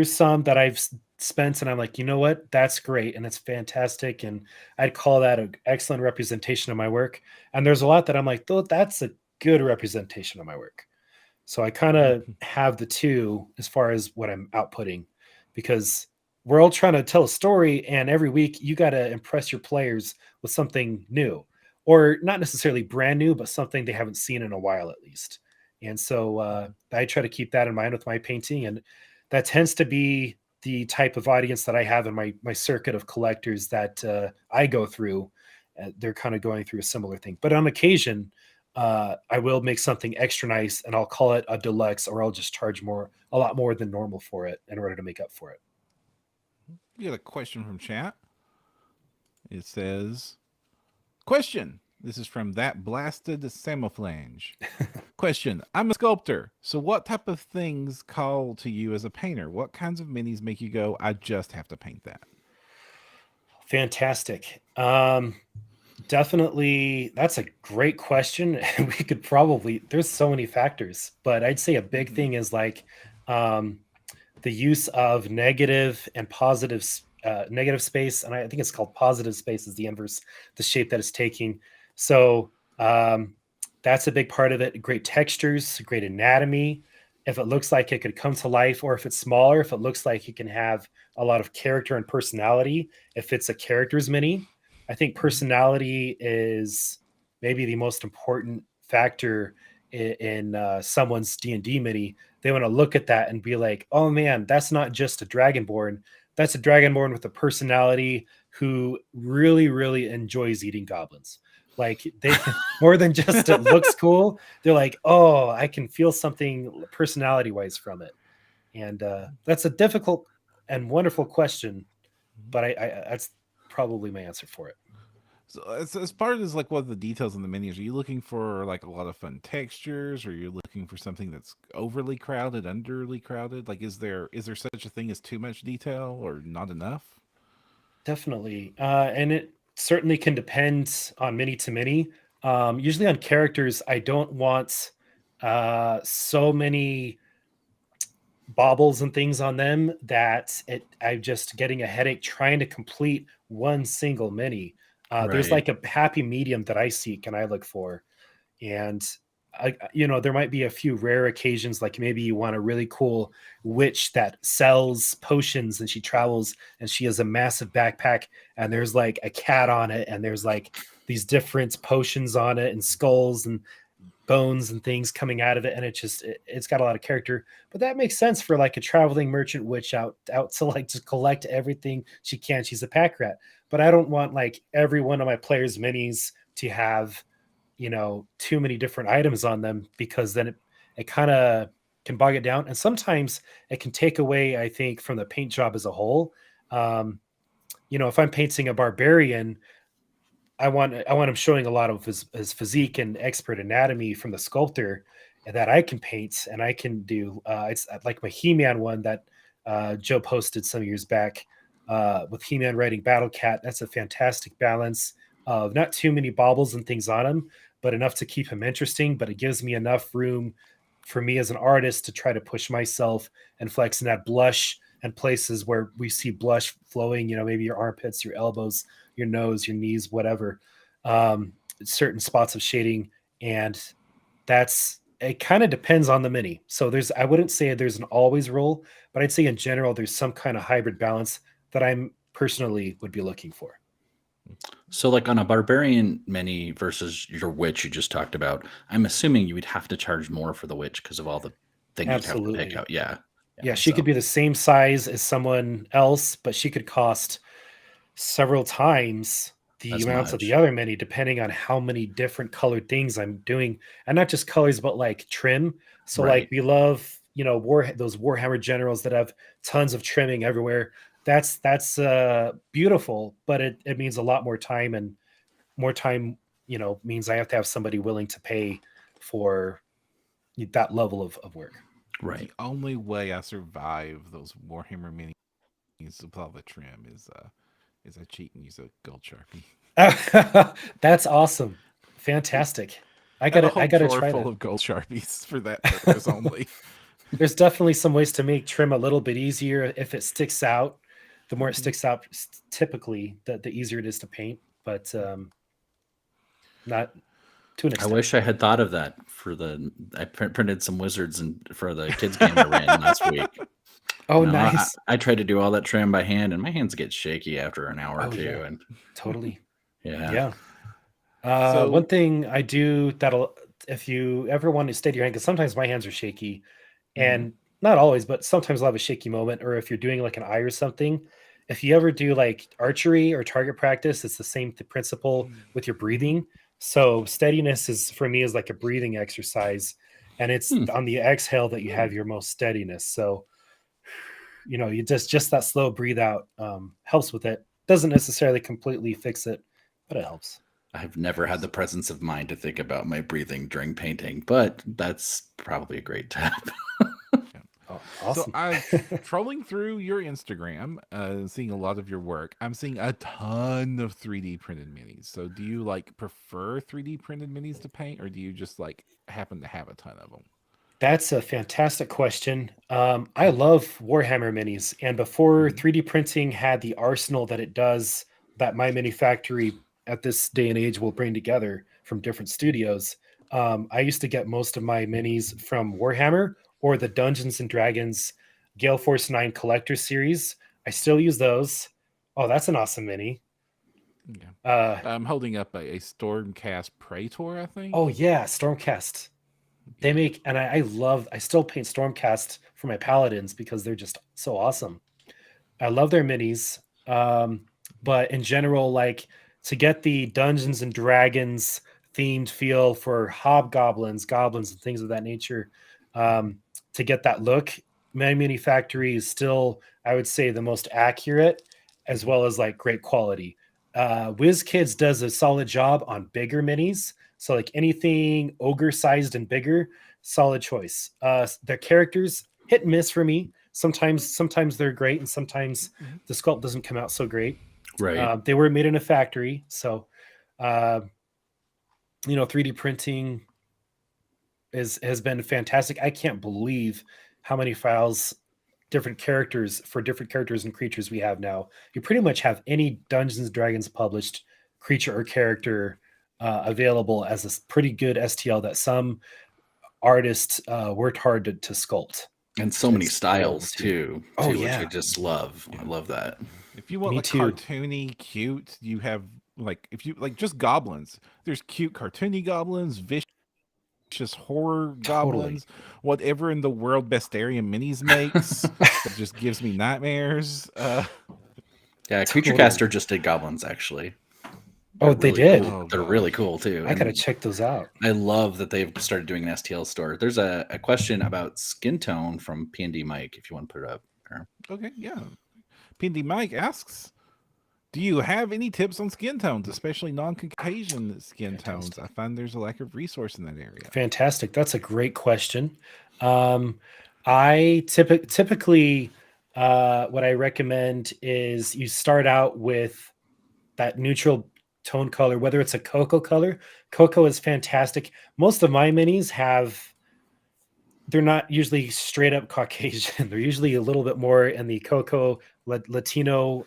some that I've spent and I'm like, you know what, that's great and it's fantastic, and I'd call that an excellent representation of my work. And there's a lot that I'm like, though, that's a good representation of my work. So I kind of have the two as far as what I'm outputting, because we're all trying to tell a story, and every week you got to impress your players with something new, or not necessarily brand new, but something they haven't seen in a while at least. And so I try to keep that in mind with my painting, and that tends to be the type of audience that I have in my circuit of collectors that I go through. They're kind of going through a similar thing, but on occasion, I will make something extra nice and I'll call it a deluxe, or I'll just charge a lot more than normal for it in order to make up for it. We got a question from chat. It says, question. This is from That Blasted Samoflange. Question. I'm a sculptor. So what type of things call to you as a painter? What kinds of minis make you go, I just have to paint that? Fantastic. Definitely, that's a great question. We could probably, there's so many factors, but I'd say a big thing is like the use of negative and positive space, and I think it's called positive space is the inverse, the shape that it's taking. So that's a big part of it. Great textures, great anatomy. If it looks like it could come to life, or if it's smaller, if it looks like it can have a lot of character and personality, if it's a character's mini. I think personality is maybe the most important factor in someone's D&D mini. They want to look at that and be like, oh man, that's not just a Dragonborn. That's a Dragonborn with a personality who really, really enjoys eating goblins. Like, they more than just it looks cool. They're like, oh, I can feel something personality-wise from it. And that's a difficult and wonderful question, but I that's probably my answer for it. So as part as like what are the details in the menus, are you looking for like a lot of fun textures, or are you looking for something that's overly crowded, underly crowded? Like, is there such a thing as too much detail or not enough? Definitely. And it certainly can depend on mini to mini. Usually on characters, I don't want so many baubles and things on them that I'm just getting a headache trying to complete one single mini. There's Right. like a happy medium that I seek and I look for. And there might be a few rare occasions, like maybe you want a really cool witch that sells potions and she travels and she has a massive backpack and there's like a cat on it and there's like these different potions on it and skulls and bones and things coming out of it, and it's got a lot of character. But that makes sense for like a traveling merchant witch out to like to collect everything she can. She's a pack rat. But I don't want like every one of my players minis to have too many different items on them, because then it kind of can bog it down, and sometimes it can take away, I think, from the paint job as a whole. If I'm painting a barbarian, I want him showing a lot of his physique and expert anatomy from the sculptor that I can paint and I can do. It's like my He-Man one that Joe posted some years back with He-Man riding Battle Cat. That's a fantastic balance of not too many baubles and things on him, but enough to keep him interesting. But it gives me enough room for me as an artist to try to push myself and flex and add blush and places where we see blush flowing, maybe your armpits, your elbows, your nose, your knees, whatever, certain spots of shading. And it kind of depends on the mini. So I wouldn't say there's an always rule, but I'd say in general, there's some kind of hybrid balance that I'm personally would be looking for. So like on a barbarian mini versus your witch you just talked about, I'm assuming you would have to charge more for the witch because of all the things you'd have to pick out. Yeah, she could be the same size as someone else, but she could cost several times the as amounts of much. the other mini, depending on how many different colored things I'm doing, and not just colors, but like trim. So Right. like we love, those Warhammer generals that have tons of trimming everywhere. That's beautiful, but it means a lot more time, and more time, means I have to have somebody willing to pay for that level of work. Right. The only way I survive those Warhammer minis with all the trim is I cheat and use a gold sharpie. That's awesome. Fantastic. I I have a gotta I whole gotta drawer try full that. of gold sharpies for that purpose only. There's definitely some ways to make trim a little bit easier if it sticks out. The more it sticks out, typically, the easier it is to paint, but not to an I extent. wish I had thought of that I printed some wizards and for the kids game I ran last week. Oh, No, nice. I tried to do all that trim by hand, and my hands get shaky after an hour or Oh, two. yeah. And Totally. yeah, Yeah. So One thing I do that'll, if you ever want to steady your hand, because sometimes my hands are shaky, and not always, but sometimes I'll have a shaky moment, or if you're doing like an eye or something. If you ever do like archery or target practice, it's the same principle with your breathing. So steadiness is, for me, is like a breathing exercise, and it's on the exhale that you have your most steadiness. So you just that slow breathe out helps with it. Doesn't necessarily completely fix it, but it helps. I've never had the presence of mind to think about my breathing during painting, but that's probably a great tip. Oh, So awesome. I'm trolling through your Instagram, seeing a lot of your work. I'm seeing a ton of 3D printed minis. So do you like prefer 3D printed minis to paint, or do you just like happen to have a ton of them? That's a fantastic question. I love Warhammer minis, and before 3D printing had the arsenal that it does, that my mini factory at this day and age will bring together from different studios, I used to get most of my minis from Warhammer or the Dungeons and Dragons Gale Force 9 Collector series. I still use those. Oh, that's an awesome mini. Yeah. Uh, I'm holding up a Stormcast Praetor, I think. oh yeah, Stormcast. They Yeah. make, and I still paint Stormcast for my paladins because they're just so awesome. I love their minis. But in general, like, to get the Dungeons and Dragons themed feel for hobgoblins, goblins, and things of that nature, to get that look, my mini factory is still, I would say, the most accurate, as well as like great quality. WizKids does a solid job on bigger minis. So like anything ogre sized and bigger, solid choice. Their characters hit and miss for me. Sometimes they're great, and sometimes the sculpt doesn't come out so great. Right. They were made in a factory, so uh, 3D printing has been fantastic. I can't believe how many files, different characters and creatures we have now. You pretty much have any Dungeons and Dragons published creature or character available as a pretty good STL that some artists worked hard to sculpt. And so many It's available styles too, Oh which I yeah, just love. Yeah. I love that. If you want me like too. cartoony, cute, you have like if you like just goblins. There's cute cartoony goblins, vicious horror Totally. goblins, whatever in the world Bestarian Minis makes that just gives me nightmares. Yeah, Creature Totally. Caster just did goblins actually. Oh, they did. Cool. Oh, They're gosh. really cool too. I gotta And check those out. I love that they've started doing an STL store. There's a question about skin tone from P&D Mike, if you want to put it up there. Okay, yeah. Pindy Mike asks, do you have any tips on skin tones, especially non-Caucasian skin tones? I find there's a lack of resource in that area. Fantastic. That's a great question. I typically what I recommend is you start out with that neutral tone color, whether it's a cocoa color. Cocoa is fantastic. Most of my minis they're not usually straight up Caucasian. They're usually a little bit more in the cocoa Latino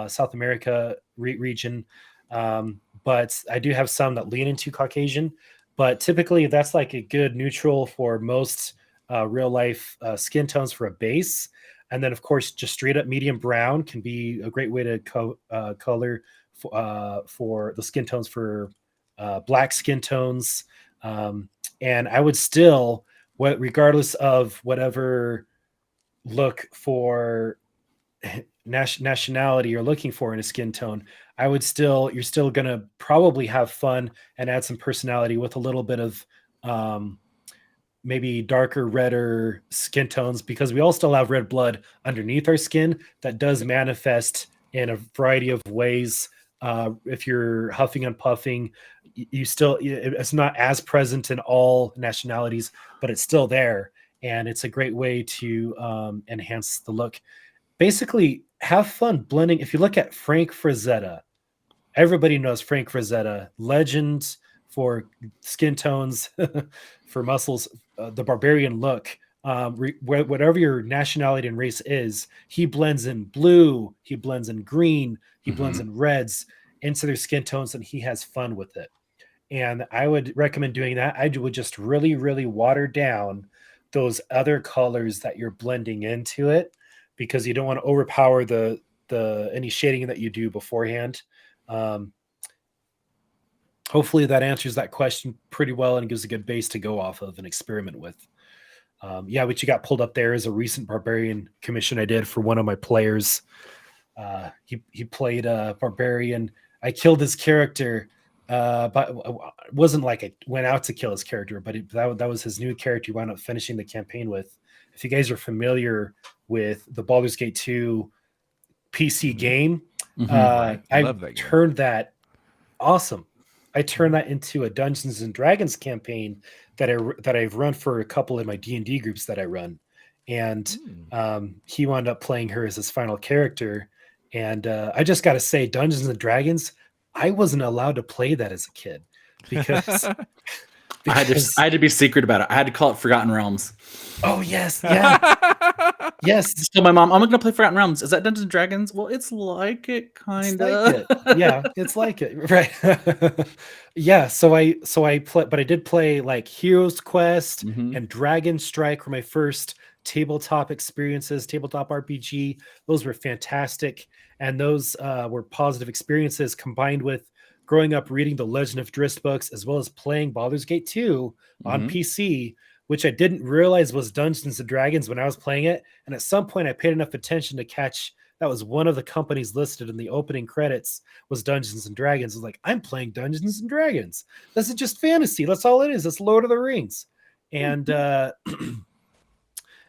South America region. But I do have some that lean into Caucasian. But typically, that's like a good neutral for most real life skin tones for a base. And then, of course, just straight up medium brown can be a great way to color for the skin tones for black skin tones. And I would still, regardless of whatever look for nationality you're looking for in a skin tone, you're still gonna probably have fun and add some personality with a little bit of maybe darker, redder skin tones, because we all still have red blood underneath our skin that does manifest in a variety of ways. If you're huffing and puffing, it's not as present in all nationalities, but it's still there, and it's a great way to enhance the look. Basically, have fun blending. If you look at Frank Frazetta, everybody knows Frank Frazetta, legend for skin tones, for muscles, the barbarian look. Whatever your nationality and race is, he blends in blue, he blends in green, he blends in reds into their skin tones, and he has fun with it. And I would recommend doing that. I would just really, really water down those other colors that you're blending into it, because you don't want to overpower the any shading that you do beforehand. Hopefully that answers that question pretty well and gives a good base to go off of and experiment with. What you got pulled up there is a recent barbarian commission I did for one of my players. He played a barbarian. I killed his character, but it wasn't like I went out to kill his character, but that was his new character he wound up finishing the campaign with. If you guys are familiar with the Baldur's Gate 2 PC game, I love that game. turned that awesome. I turned that into a Dungeons and Dragons campaign that I've run for a couple of my D&D groups that I run, and he wound up playing her as his final character. And I just got to say, Dungeons and Dragons, I wasn't allowed to play that as a kid because I had to be secret about it. I had to call it Forgotten Realms. Oh yes, yeah. Yes. Just told my mom, I'm going to play Forgotten Realms. Is that Dungeons and Dragons? Well, it's like it, kind of. Like yeah, it's like it, right? Yeah. So I play, but I did play like Heroes Quest and Dragon Strike were my first tabletop experiences, tabletop RPG. Those were fantastic, and those were positive experiences combined with growing up reading the Legend of Drizzt books, as well as playing Baldur's Gate 2 on PC, which I didn't realize was Dungeons and Dragons when I was playing it. And at some point I paid enough attention to catch that was one of the companies listed in the opening credits was Dungeons and Dragons. I was like, I'm playing Dungeons and Dragons. This is just fantasy. That's all it is. It's Lord of the Rings. And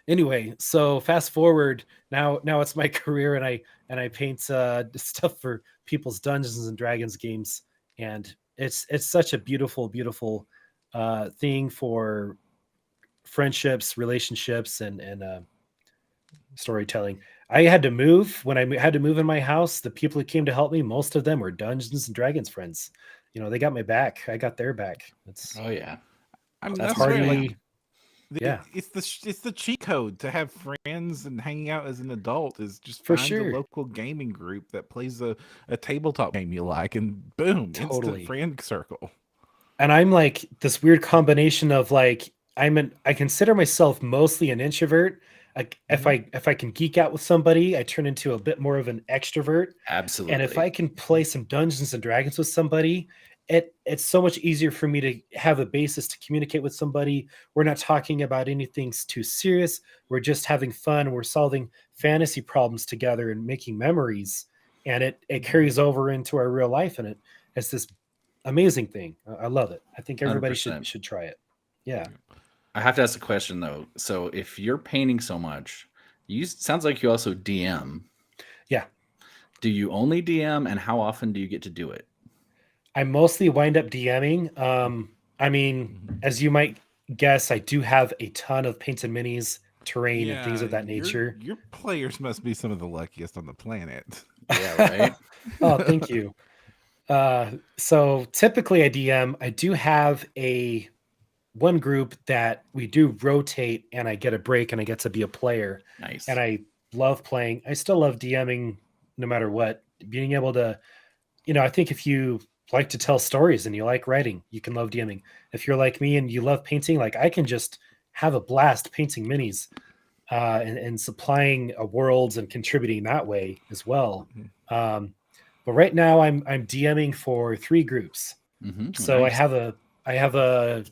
anyway, so fast forward, now it's my career, and I paint stuff for people's Dungeons and Dragons games. And it's such a beautiful, beautiful thing for friendships, relationships, and storytelling. I had to move. When I had to move in my house, the people who came to help me, most of them were Dungeons and Dragons friends. They got my back. I got their back. Oh yeah. I mean, That's that's right. hardly. Yeah, it's the cheat code to have friends and hanging out as an adult is just For find sure. a local gaming group that plays a tabletop game you like, and boom, Totally. instant friend circle. And I'm like this weird combination of like I consider myself mostly an introvert. If I can geek out with somebody, I turn into a bit more of an extrovert. Absolutely. And if I can play some Dungeons and Dragons with somebody, it's so much easier for me to have a basis to communicate with somebody. We're not talking about anything too serious. We're just having fun. We're solving fantasy problems together and making memories. And it carries over into our real life, and it's this amazing thing. I love it. I think everybody 100%. should try it. Yeah. I have to ask a question though. So if you're painting so much, sounds like you also DM. Yeah. Do you only DM, and how often do you get to do it? I mostly wind up DMing. I mean, as you might guess, I do have a ton of paints and minis, terrain, and things of that nature. Your players must be some of the luckiest on the planet. Yeah, right. Oh, thank you. So typically I DM. I do have one group that we do rotate, and I get a break and I get to be a player. Nice. And I love playing. I still love DMing no matter what. Being able to, I think if you like to tell stories and you like writing, you can love DMing. If you're like me and you love painting, like I can just have a blast painting minis and supplying worlds and contributing that way as well. But right now I'm DMing for 3 groups. So Nice. I have a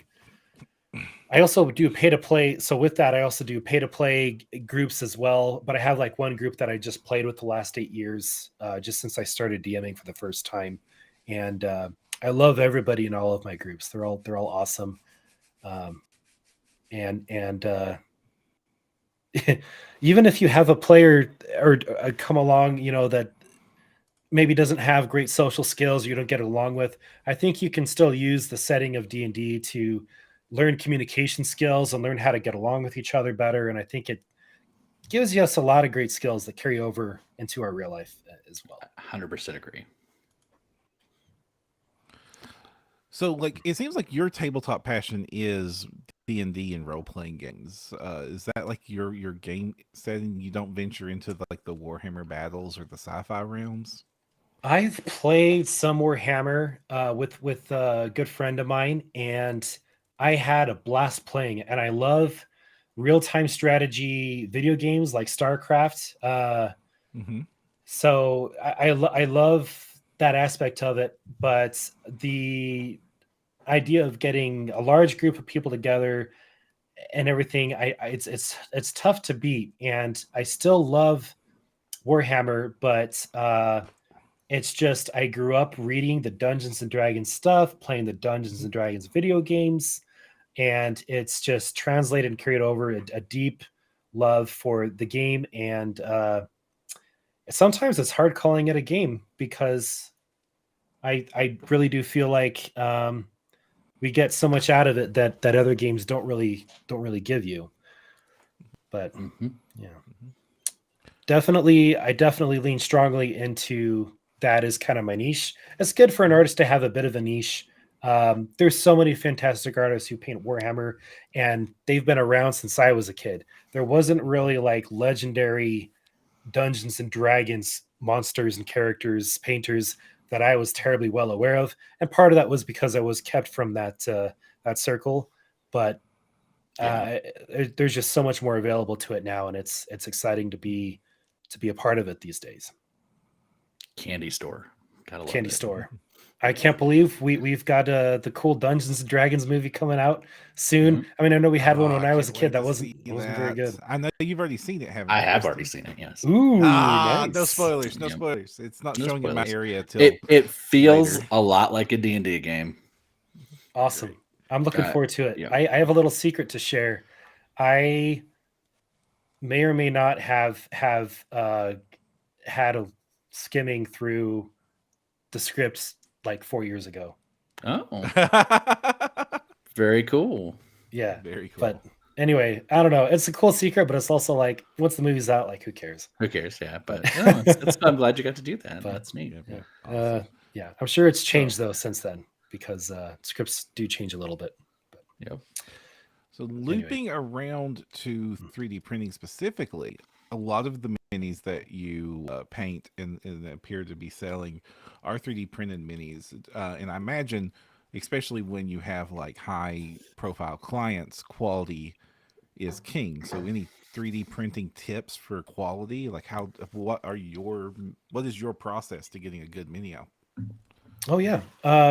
I also do pay to play. So with that, I also do pay to play groups as well. But I have like one group that I just played with the last 8 years, just since I started DMing for the first time. And I love everybody in all of my groups. They're all awesome. And even if you have a player or come along, that maybe doesn't have great social skills, you don't get along with, I think you can still use the setting of D&D to learn communication skills and learn how to get along with each other better. And I think it gives us a lot of great skills that carry over into our real life as well. 100% agree. So, like, it seems like your tabletop passion is D&D and role-playing games. Is that like your game setting? You don't venture into the Warhammer battles or the sci-fi realms? I've played some Warhammer with a good friend of mine, and I had a blast playing it. And I love real-time strategy video games like StarCraft. Mm-hmm. So I love that aspect of it, but the idea of getting a large group of people together and everything, it's tough to beat. And I still love Warhammer, but it's just I grew up reading the Dungeons and Dragons stuff, playing the Dungeons and Dragons video games, and it's just translated and carried over a deep love for the game. And sometimes it's hard calling it a game because I really do feel like we get so much out of it that other games don't really give you. But yeah, I definitely lean strongly into that as kind of my niche. It's good for an artist to have a bit of a niche. There's so many fantastic artists who paint Warhammer, and they've been around since I was a kid. There wasn't really like legendary Dungeons and Dragons monsters and characters painters that I was terribly well aware of, and part of that was because I was kept from that circle. But there's just so much more available to it now, and it's exciting to be a part of it these days. Candy store, gotta love Candy it. store. I can't believe we've got the cool Dungeons and Dragons movie coming out soon. I mean, I know we had one when I was a kid that wasn't very good. I know you've already seen it, haven't you? I have already seen it, yes. Ooh, nice. No spoilers. No Yep. spoilers. It's not No showing in my spoilers. area till It feels later. a lot like a D&D game. Awesome. I'm looking forward to it. yeah. I have a little secret to share. I may or may not have had a skimming through the scripts like 4 years ago. Oh, very cool. Yeah. Very cool. But anyway, I don't know. It's a cool secret, but it's also like, once the movie's out, like, who cares? Who cares? Yeah, but it's I'm glad you got to do that. But- That's neat. Yeah, Yeah. awesome. Yeah. I'm sure it's changed though since then, because scripts do change a little bit. Yep. So looping around to 3D printing specifically, a lot of the minis that you paint and appear to be selling are 3D printed minis. And I imagine, especially when you have like high profile clients, quality is king. So any 3D printing tips for quality? Like what is your process to getting a good mini out? Oh yeah,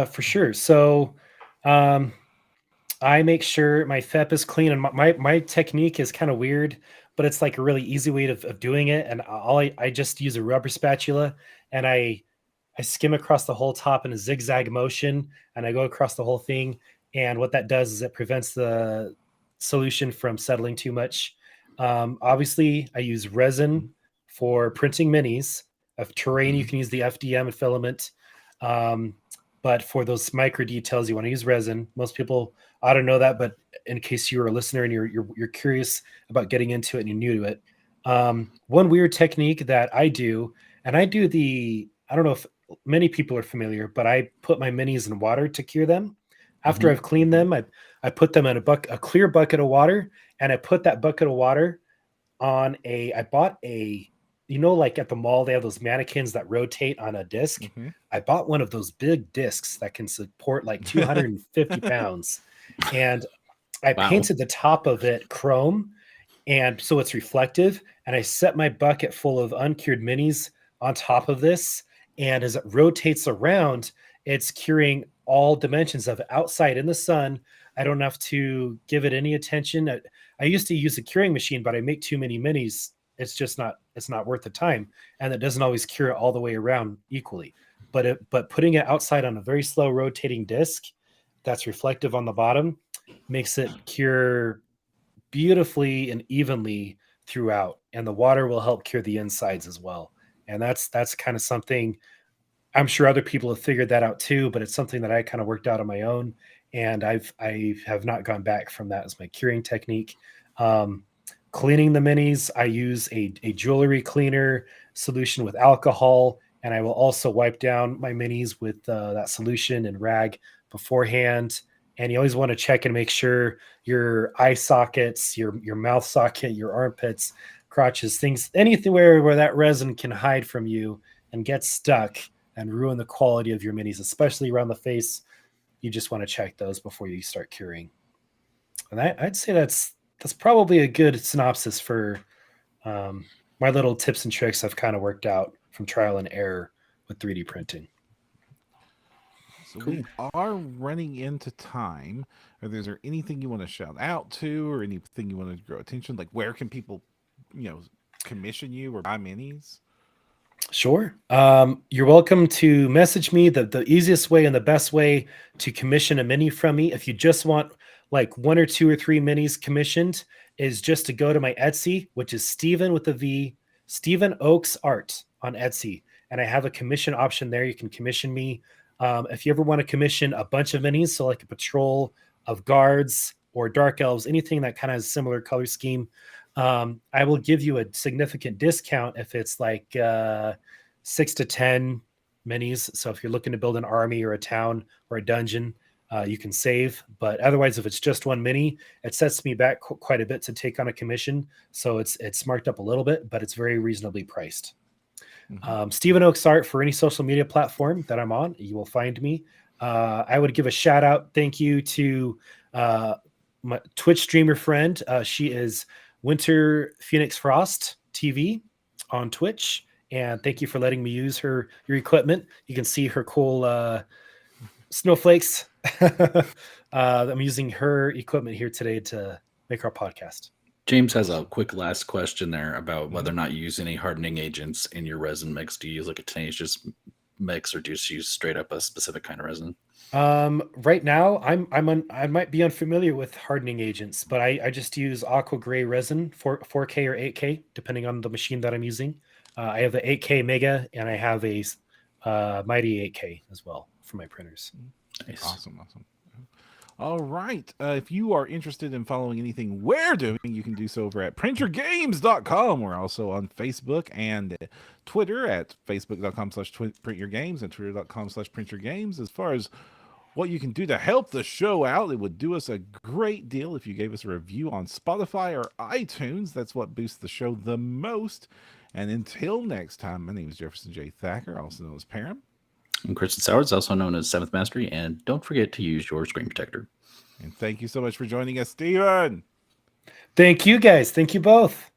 for sure. So I make sure my FEP is clean, and my technique is kind of weird, but it's like a really easy way of doing it. And I just use a rubber spatula, and I skim across the whole top in a zigzag motion, and I go across the whole thing. And what that does is it prevents the solution from settling too much. Obviously, I use resin for printing minis. Of terrain, you can use the FDM and filament. But for those micro details, you want to use resin. Most people ought to know that, but in case you're a listener and you're curious about getting into it and you're new to it, one weird technique that I do, and I don't know if many people are familiar, but I put my minis in water to cure them. After I've cleaned them, I put them in a clear bucket of water, and I put that bucket of water on I bought like at the mall, they have those mannequins that rotate on a disc. I bought one of those big discs that can support like 250 pounds. And I painted the top of it chrome, and so it's reflective. And I set my bucket full of uncured minis on top of this. And as it rotates around, it's curing all dimensions of outside in the sun, I don't have to give it any attention. I used to use a curing machine, but I make too many minis. It's not worth the time, and it doesn't always cure it all the way around equally. But putting it outside on a very slow rotating disc that's reflective on the bottom makes it cure beautifully and evenly throughout, and the water will help cure the insides as well. And that's kind of something I'm sure other people have figured that out too, but it's something that I kind of worked out on my own, and I have not gone back from that as my curing technique. Cleaning the minis, I use a jewelry cleaner solution with alcohol, and I will also wipe down my minis with that solution and rag beforehand. And you always want to check and make sure your eye sockets, your mouth socket, your armpits, crotches, things, anything where that resin can hide from you and get stuck and ruin the quality of your minis, especially around the face. You just want to check those before you start curing. And I'd say that's probably a good synopsis for my little tips and tricks I've kind of worked out from trial and error with 3D printing. So we are running into time. Is there anything you want to shout out to, or anything you want to draw attention? Like, where can people, commission you or buy minis? Sure. You're welcome to message me. The easiest way and the best way to commission a mini from me, if you just want like 1 or 2 or 3 minis commissioned, is just to go to my Etsy, which is Stephen with a V, Stephen Oaks Art on Etsy. And I have a commission option there. You can commission me. If you ever want to commission a bunch of minis, so like a patrol of guards or dark elves, anything that kind of has a similar color scheme, I will give you a significant discount if it's like 6 to 10 minis. So if you're looking to build an army or a town or a dungeon, you can save. But otherwise, if it's just one mini, it sets me back quite a bit to take on a commission. So it's marked up a little bit, but it's very reasonably priced. Stephen Oaks Art for any social media platform that I'm on, you will find me. I would give a shout out, thank you to my Twitch streamer friend. She is Winter Phoenix Frost TV on Twitch, and thank you for letting me use your equipment. You can see her cool snowflakes. I'm using her equipment here today to make our podcast. James has a quick last question there about whether or not you use any hardening agents in your resin mix. Do you use like a tenacious mix, or do you just use straight up a specific kind of resin? Right now, I might be unfamiliar with hardening agents, but I just use aqua gray resin for 4K or 8K, depending on the machine that I'm using. I have the 8K Mega, and I have a Mighty 8K as well for my printers. Nice. Awesome. All right. If you are interested in following anything we're doing, you can do so over at printyourgames.com. We're also on Facebook and Twitter at facebook.com/printyourgames and twitter.com/printyourgames. As far as what you can do to help the show out, it would do us a great deal if you gave us a review on Spotify or iTunes. That's what boosts the show the most. And until next time, my name is Jefferson J. Thacker, also known as Param. I'm Kristen Sowers, also known as Seventh Mastery, and don't forget to use your screen protector. And thank you so much for joining us, Steven. Thank you, guys. Thank you both.